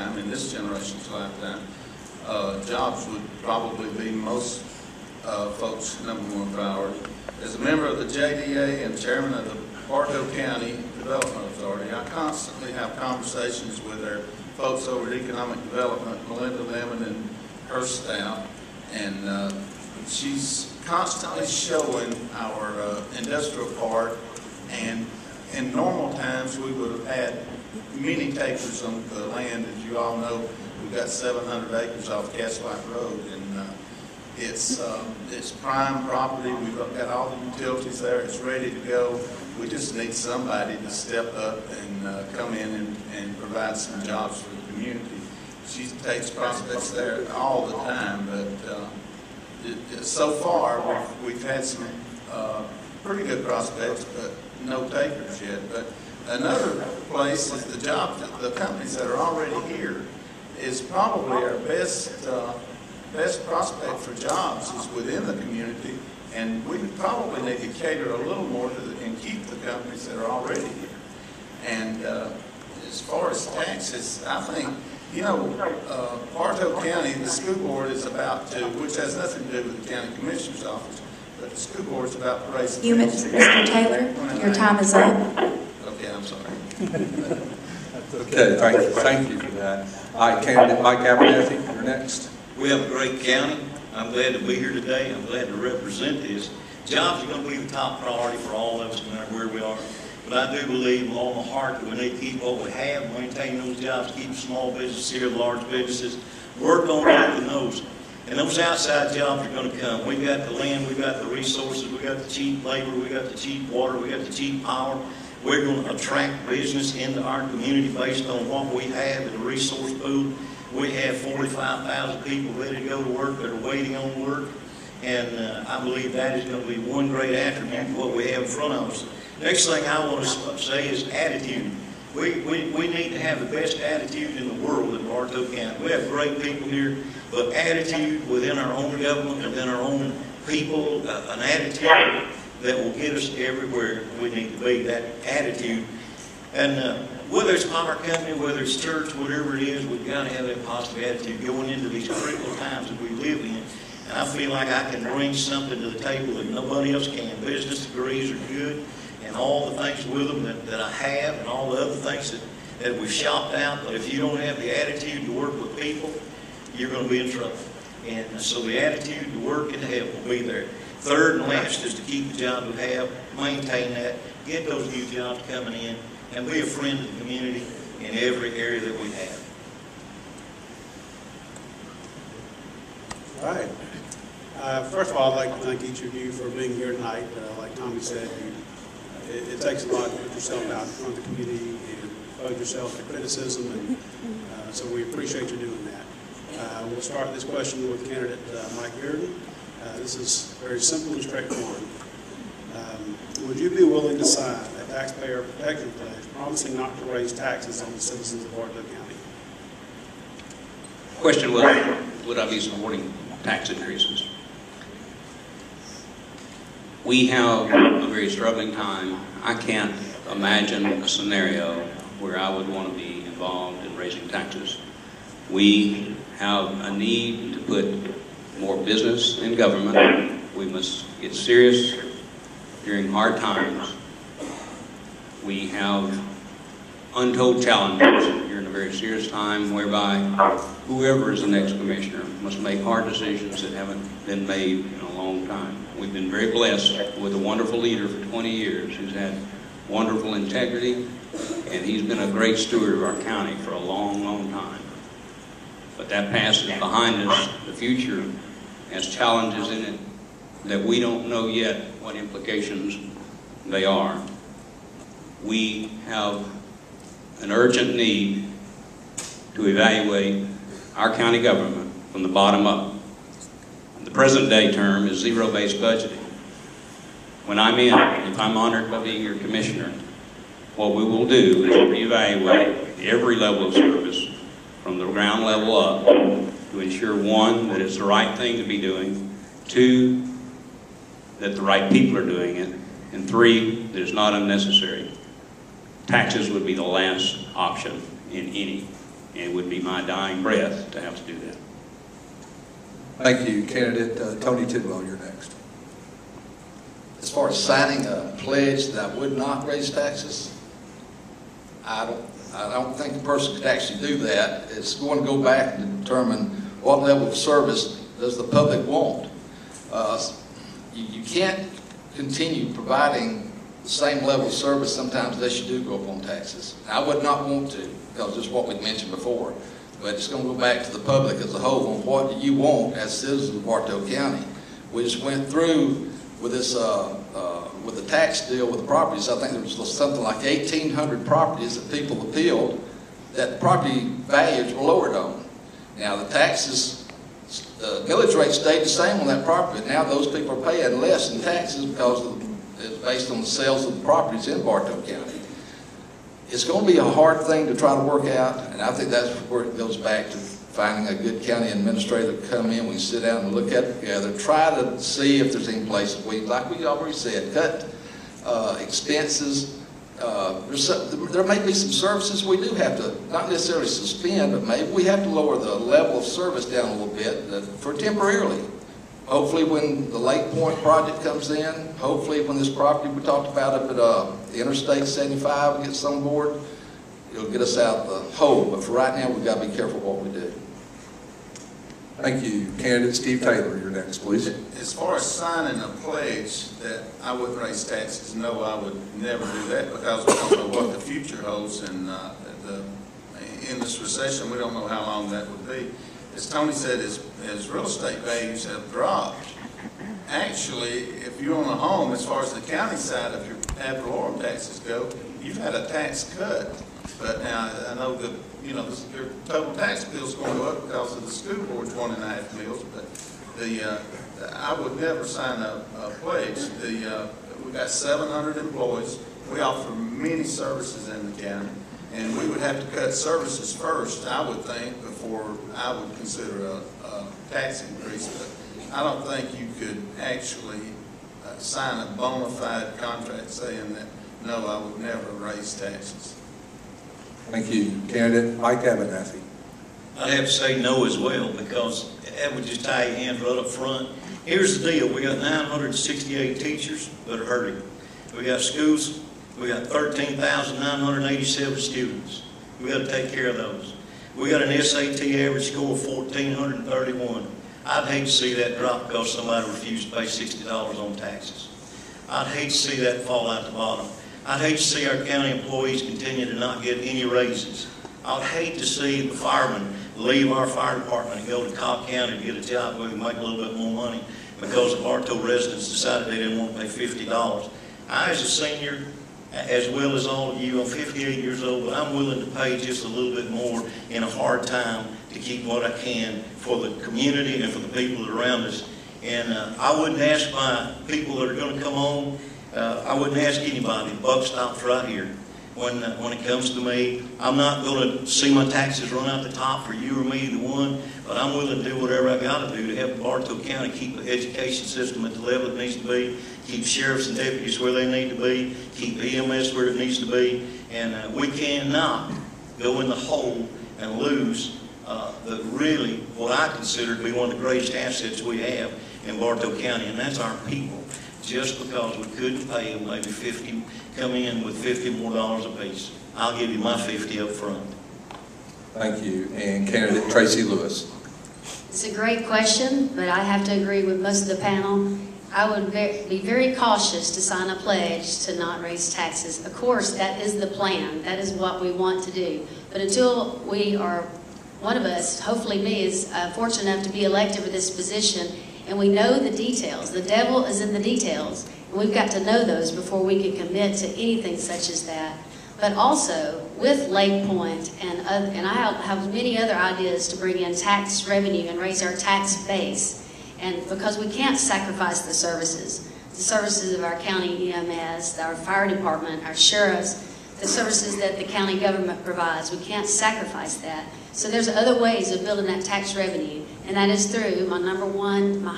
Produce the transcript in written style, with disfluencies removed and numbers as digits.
lifetime, in this generation's lifetime, jobs would probably be most folks' #1 priority. As a member of the JDA and chairman of the Bartow County Development Authority, I constantly have conversations with our folks over at Economic Development, Melinda Lemon and her staff, and she's constantly showing our industrial park, and in normal times we would have had many takers on the land. As you all know, we've got 700 acres off Gaslight Road, and it's prime property. We've got all the utilities there. It's ready to go. We just need somebody to step up and come in and provide some jobs for the community. She takes prospects there all the time, but so far we've had some pretty good prospects, but no takers yet. But another place is the companies that are already here is probably our best prospect for jobs is within the community, and we probably need to cater a little more to and keep the companies that are already here. And as far as taxes, I think, you know, Bartow County, the school board is about to, which has nothing to do with the county commissioner's office, but the school board is about to raise the Mr. Taylor, your time is up. Okay, I'm sorry. Okay, thank you for that. All right, candidate Mike Abernathy, you're next. We have a great county. I'm glad to be here today. I'm glad to represent this. Jobs are going to be the top priority for all of us, no matter where we are. But I do believe with all my heart that we need to keep what we have, maintain those jobs, keep small businesses here, large businesses, work on both of those. And those outside jobs are going to come. We've got the land, we've got the resources, we've got the cheap labor, we've got the cheap water, we've got the cheap power. We're going to attract business into our community based on what we have in the resource pool. We have 45,000 people ready to go to work that are waiting on work. And I believe that is going to be one great attribute of what we have in front of us. Next thing I want to say is attitude. We need to have the best attitude in the world in Bartow County. We have great people here, but attitude within our own government, within our own people, an attitude that will get us everywhere we need to be, that attitude. And whether it's power company, whether it's church, whatever it is, we've got to have that positive attitude going into these critical times that we live in. And I feel like I can bring something to the table that nobody else can. Business degrees are good, and all the things with them that I have, and all the other things that we've shopped out. But if you don't have the attitude to work with people, you're going to be in trouble. And so the attitude to work and to help will be there. Third and last is to keep the job we have, maintain that, get those new jobs coming in, and be a friend to the community in every area that we have. All right. First of all, I'd like to thank each of you for being here tonight. Like Tommy said, it takes a lot to put yourself out in front of the community and expose yourself to criticism, and so we appreciate you doing that. We'll start this question with candidate Mike Bearden. This is very simple and straightforward. Would you be willing to sign a taxpayer protection pledge promising not to raise taxes on the citizens of Bartow County? Question was, would I be supporting tax increases? We have a very struggling time. I can't imagine a scenario where I would want to be involved in raising taxes. We have a need to put more business in government. We must get serious during hard times. We have untold challenges. You're in a very serious time whereby whoever is the next commissioner must make hard decisions that haven't been made in a long time. We've been very blessed with a wonderful leader for 20 years who's had wonderful integrity, and he's been a great steward of our county for a long, long time. But that past is behind us. The future has challenges in it that we don't know yet what implications they are. We have an urgent need to evaluate our county government from the bottom up. The present day term is zero-based budgeting. When I'm in, if I'm honored by being your commissioner, what we will do is reevaluate every level of service from the ground level up to ensure, one, that it's the right thing to be doing, two, that the right people are doing it, and three, that it's not unnecessary. Taxes would be the last option in any and it would be my dying breath to have to do that. Thank you. Candidate Tony Tidwell, you're next. As far as signing a pledge that I would not raise taxes, I don't think a person could actually do that. It's going to go back and determine what level of service does the public want. You can't continue providing the same level of service sometimes unless you do go up on taxes. I would not want to, because just what we mentioned before. But it's going to go back to the public as a whole on what do you want as citizens of Bartow County. We just went through with this, with the tax deal with the properties. I think there was something like 1,800 properties that people appealed that the property values were lowered on. Now the taxes, the millage rate stayed the same on that property. Now those people are paying less in taxes because it's based on the sales of the properties in Bartow County. It's going to be a hard thing to try to work out, and I think that's where it goes back to finding a good county administrator to come in. We sit down and look at it together, try to see if there's any places like we already said, cut expenses. There may be some services we do have to, not necessarily suspend, but maybe we have to lower the level of service down a little bit for temporarily. Hopefully when the Lake Point project comes in, hopefully when this property we talked about up at Interstate 75 gets on board, it'll get us out the hole. But for right now, we've got to be careful what we do. Thank you. Candidate Steve Taylor, you're next, please. As far as signing a pledge that I wouldn't raise taxes, no, I would never do that, because we don't know what the future holds, and in this recession, we don't know how long that would be. As Tony said, as real estate values have dropped, actually, if you own a home, as far as the county side of your ad valorem taxes go, you've had a tax cut. But now I know that your total tax bill is going to go up because of the school board's 1.5 mils. But I would never sign a pledge. We've got 700 employees. We offer many services in the county. And we would have to cut services first, I would think, before I would consider a tax increase. But I don't think you could actually sign a bona fide contract saying that, no, I would never raise taxes. Thank you. Candidate Mike Abernathy. I'd have to say no as well, because that would just tie your hands right up front. Here's the deal. We got 968 teachers that are hurting. We got schools. We got 13,987 students. We got to take care of those. We got an SAT average score of 1,431. I'd hate to see that drop because somebody refused to pay $60 on taxes. I'd hate to see that fall out the bottom. I'd hate to see our county employees continue to not get any raises. I'd hate to see the firemen leave our fire department and go to Cobb County to get a job where we make a little bit more money because the Bartow residents decided they didn't want to pay $50. I, as a senior, as well as all of you, I'm 58 years old, but I'm willing to pay just a little bit more in a hard time to keep what I can for the community and for the people that are around us. And I wouldn't ask my people that are going to come on, I wouldn't ask anybody. The buck stops right here. When it comes to me, I'm not going to see my taxes run out the top for you or me, either one, but I'm willing to do whatever I got to do to help Bartow County keep the education system at the level it needs to be, keep sheriffs and deputies where they need to be, keep EMS where it needs to be, and we cannot go in the hole and lose really what I consider to be one of the greatest assets we have in Bartow County, and that's our people. Just because we couldn't pay them maybe 50, come in with $50 more apiece. I'll give you my 50 up front. Thank you. And Candidate Tracy Lewis. It's a great question, but I have to agree with most of the panel. I would be very cautious to sign a pledge to not raise taxes. Of course, that is the plan. That is what we want to do. But until we are, one of us, hopefully me, is fortunate enough to be elected for this position, and we know the details. The devil is in the details. And we've got to know those before we can commit to anything such as that. But also, with Lake Point and I have many other ideas to bring in tax revenue and raise our tax base. And because we can't sacrifice the services of our county EMS, our fire department, our sheriffs, the services that the county government provides. We can't sacrifice that. So there's other ways of building that tax revenue, and that is through my number one, my